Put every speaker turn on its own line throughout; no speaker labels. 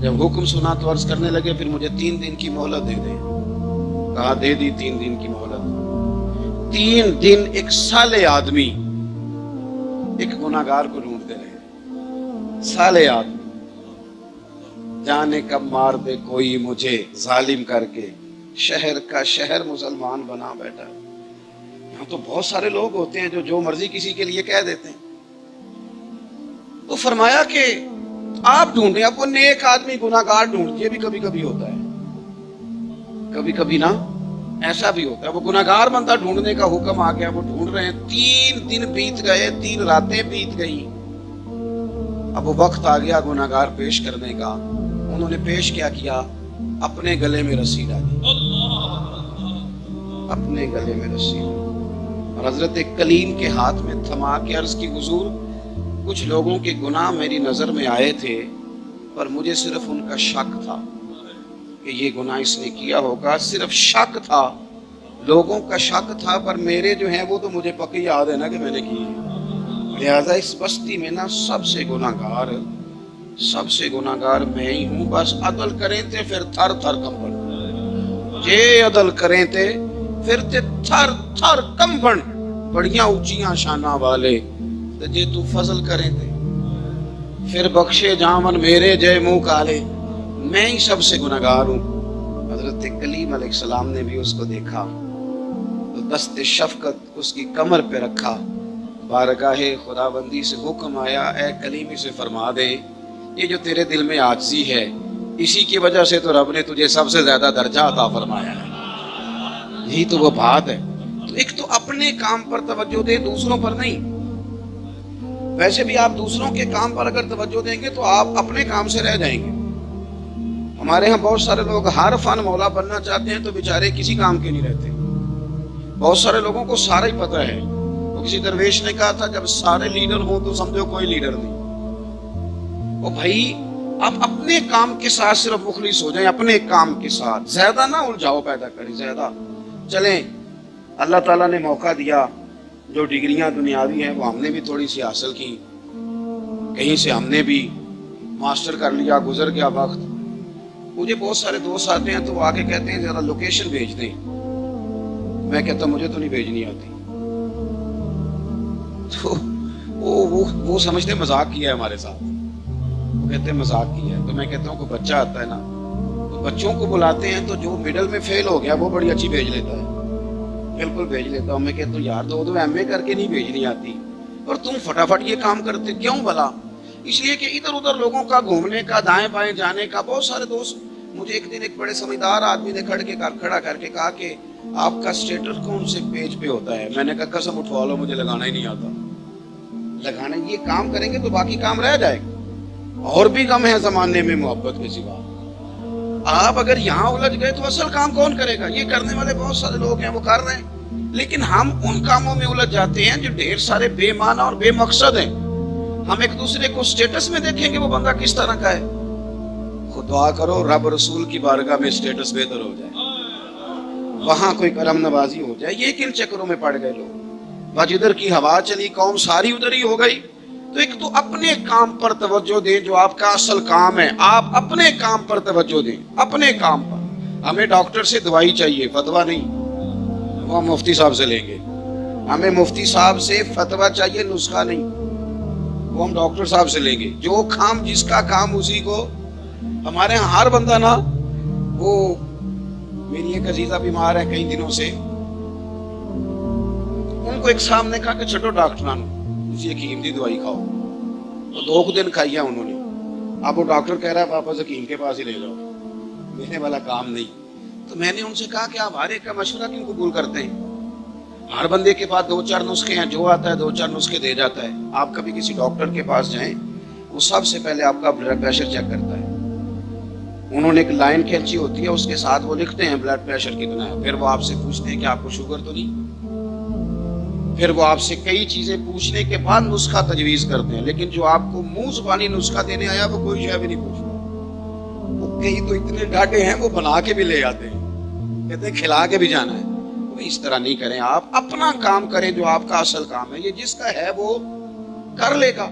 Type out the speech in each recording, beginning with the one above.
جب حکم سنا تو عرض کرنے لگے پھر مجھے 3 دن کی مہلت دے دیں. کہا دے دی 3 دن کی مہلت. 3 دن ایک صالح آدمی ایک گناہگار کو ڈھونڈتے رہے. صالح آدمی جانے کب مار دے کوئی مجھے ظالم کر کے شہر کا شہر مسلمان بنا بیٹھا. یہاں تو بہت سارے لوگ ہوتے ہیں جو مرضی کسی کے لیے کہہ دیتے ہیں. تو فرمایا کہ آپ ڈھونڈیں. اب وہ نیک آدمی گناہگار ڈھونڈ, یہ بھی کبھی کبھی ہوتا ہے, کبھی کبھی نا ایسا بھی ہوتا ہے. وہ گناہگار بندہ ڈھونڈنے کا حکم آ گیا, وہ ڈھونڈ رہے ہیں. 3 دن بیت گئے, 3 راتیں بیت گئیں. اب وہ وقت آ گیا گناہگار پیش کرنے کا. انہوں نے پیش کیا اپنے گلے میں رسی ڈالی, اپنے گلے میں رسی ڈالی اور حضرت کلیم کے ہاتھ میں تھما کے عرض کی حضور کچھ لوگوں کے گناہ میری نظر میں آئے تھے پر مجھے صرف ان کا شک تھا کہ یہ گناہ اس نے کیا ہوگا. صرف شک تھا, لوگوں کا شک تھا, پر میرے جو ہیں وہ تو مجھے پکی یاد ہے نا کہ میں نے کی. لہذا اس بستی میں نا سب سے گناہگار میں ہی ہوں. بس عدل کریں تے پھر تھر تھر کمبن, جے عدل کریں تے پھر تے تھر تھر کمبن. بڑیاں اونچیاں شانہ والے تے جے تو فضل کریں تے پھر بخشے جامن میرے جے منہ کالے. میں ہی سب سے گناہگار ہوں. حضرت کلیم علیہ السلام نے بھی اس کو دیکھا تو دست شفقت اس کی کمر پہ رکھا. بارگاہ خداوندی سے حکم آیا اے کلیم اسے فرما دے یہ جو تیرے دل میں عاجزی ہے اسی کی وجہ سے تو رب نے تجھے سب سے زیادہ درجہ عطا فرمایا ہے. یہی تو وہ بات ہے. تو ایک تو اپنے کام پر توجہ دے, دوسروں پر نہیں. ویسے بھی آپ دوسروں کے کام پر اگر توجہ دیں گے تو آپ اپنے کام سے رہ جائیں گے. ہمارے ہاں بہت سارے لوگ ہر فن مولا بننا چاہتے ہیں تو بیچارے کسی کام کے نہیں رہتے. بہت سارے لوگوں کو سارا ہی پتہ ہے. تو کسی درویش نے کہا تھا جب سارے لیڈر ہوں تو سمجھو کوئی لیڈر نہیں. وہ بھائی آپ اپنے کام کے ساتھ صرف مخلص ہو جائیں, اپنے کام کے ساتھ زیادہ نہ الجھاؤ پیدا کریں. زیادہ چلیں اللہ تعالیٰ نے موقع دیا, جو ڈگریاں دنیاوی ہیں وہ ہم نے بھی تھوڑی سی حاصل کی, کہیں سے ہم نے بھی ماسٹر کر لیا, گزر گیا وقت. مجھے بہت سارے دوست آتے ہیں تو وہ آگے کہتے ہیں ذرا لوکیشن بھیج دیں. میں کہتا ہوں مجھے تو نہیں بھیجنی آتی. تو وہ سمجھتے مذاق کیا ہے ہمارے ساتھ, وہ کہتے ہیں مذاق کیا ہے. تو میں کہتا ہوں کوئی بچہ آتا ہے نا تو بچوں کو بلاتے ہیں تو جو مڈل میں فیل ہو گیا وہ بڑی اچھی بھیج لیتا ہے, بالکل بھیج لیتا ہوں. میں کہتا ہوں یار تو ایم اے کر کے نہیں بھیجنی آتی اور تم فٹافٹ یہ کام کرتے کیوں بھلا؟ اس لیے کہ ادھر ادھر لوگوں کا گھومنے کا, دائیں بائیں جانے کا. بہت سارے دوست, مجھے ایک دن ایک بڑے سمجھدار آدمی نے کھڑا کر کے کہا کہ آپ کا اسٹیٹس کون سے پیج پہ ہوتا ہے؟ میں نے کہا قسم اٹھوا لو مجھے لگانا ہی نہیں آتا. لگانا, یہ کام کریں گے تو باقی کام رہ جائے گا. اور بھی کم ہے زمانے میں محبت کے سوا. آپ اگر یہاں الجھ گئے تو اصل کام کون کرے گا؟ یہ کرنے والے بہت سارے لوگ ہیں, وہ کر رہے ہیں, لیکن ہم ان کاموں میں الجھ جاتے ہیں جو ڈھیر سارے بے معنی اور بے مقصد ہیں. ہم ایک دوسرے کو سٹیٹس میں دیکھیں گے وہ بندہ کس طرح کا ہے. خود دعا کرو رب رسول کی بارگاہ میں سٹیٹس بہتر ہو جائے, وہاں کوئی کرم نوازی ہو جائے. یہ کن چکروں میں پڑ گئے لوگ. جدھر کی ہوا چلی قوم ساری ادھر ہی ہو گئی. تو ایک تو اپنے کام پر توجہ دیں جو آپ کا اصل کام ہے. آپ اپنے کام پر توجہ دیں, اپنے کام پر. ہمیں ڈاکٹر سے دوائی چاہیے, فتویٰ نہیں, وہ ہم مفتی صاحب سے لیں گے. ہمیں مفتی صاحب سے فتویٰ چاہیے, نسخہ نہیں, وہ ہم ڈاکٹر صاحب سے لیں گے. جو کام جس کا کام اسی کو. ہمارے ہاں ہر بندہ نا, وہ میری ایک عزیزہ بیمار ہے کئی دنوں سے, ان کو ایک صاحب نے کہا کہ چھٹو ڈاکٹرانو کسی حکیم دی دوائی کھاؤ. تو 2 دن کھائی ہے انہوں نے. اب وہ ڈاکٹر کہہ رہا ہے واپس حکیم کے پاس ہی لے جاؤ, میرے والا کام نہیں. تو میں نے ان سے کہا کہ آپ ہر ایک کا مشورہ کیوں قبول کرتے ہیں؟ ہر بندے کے پاس 2-4 نسخے ہیں, جو آتا ہے 2-4 نسخے دے جاتا ہے. آپ کبھی کسی ڈاکٹر کے پاس جائیں, وہ سب سے پہلے آپ کا بلڈ پریشر چیک کرتا ہے. انہوں نے ایک لائن کھینچی ہوتی ہے, اس کے ساتھ وہ لکھتے ہیں بلڈ پریشر کتنا ہے. پھر وہ آپ سے پوچھتے ہیں کہ آپ کو شوگر تو نہیں. پھر وہ آپ سے کئی چیزیں پوچھنے کے بعد نسخہ تجویز کرتے ہیں. لیکن جو آپ کو منہ زبانی نسخہ دینے آیا وہ کوئی شے بھی نہیں پوچھتا. وہ کئی تو اتنے ڈاٹے ہیں وہ بنا کے بھی لے آتے ہیں, کہتے ہیں کھلا کے بھی جانا ہے. وہ اس طرح نہیں کریں. آپ اپنا کام کریں جو آپ کا اصل کام ہے. یہ جس کا ہے وہ کر لے گا.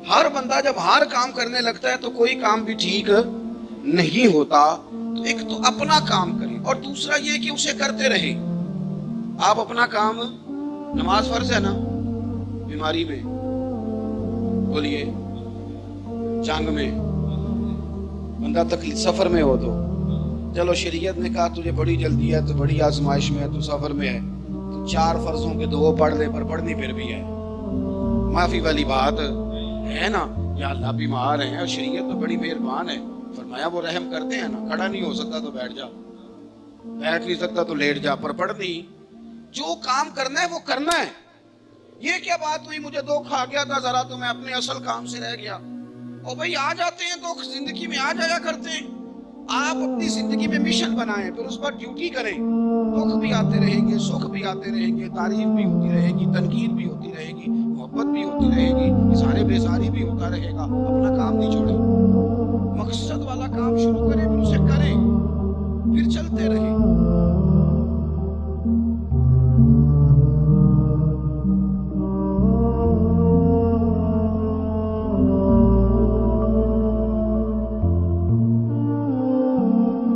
ہر بندہ جب ہر کام کرنے لگتا ہے تو کوئی کام بھی ٹھیک نہیں ہوتا تو ایک تو اپنا کام کرے اور دوسرا یہ کہ اسے کرتے رہے. آپ اپنا کام, نماز فرض ہے نا, بیماری میں بولیے, جنگ میں, بندہ تکلیف سفر میں ہو تو چلو شریعت نے کہا تجھے بڑی جلدی ہے, تو بڑی آزمائش میں ہے, تو سفر میں ہے, تو 4 فرضوں کے 2 پڑھ لے, پر پڑھنی پھر بھی ہے. معافی والی بات ہے نا, یا اللہ بیمار ہیں اور شریعت تو بڑی مہربان ہے, فرمایا وہ رحم کرتے ہیں نا, کھڑا نہیں ہو سکتا تو بیٹھ جا, بیٹھ نہیں سکتا تو لیٹ جا, پر پڑھنی, جو کام کرنا ہے وہ کرنا ہے. یہ کیا بات ہوئی مجھے دکھ آ گیا تھا ذرا تو میں اپنے اصل کام سے رہ گیا. اور بھائی آ جاتے ہیں دکھ, زندگی میں آ جایا کرتے ہیں. آپ اپنی زندگی میں مشن بنائیں, پھر اس پر ڈیوٹی کریں. دکھ بھی آتے رہیں گے, سکھ بھی آتے رہیں گے, تعریف بھی ہوتی رہے گی, تنقید بھی ہوتی رہے گی, محبت بھی ہوتی رہے گی, اظہار بیزاری بھی ہوتا رہے گا. اپنا کام نہیں چھوڑیں, مقصد والا کام شروع کریں, پھر اسے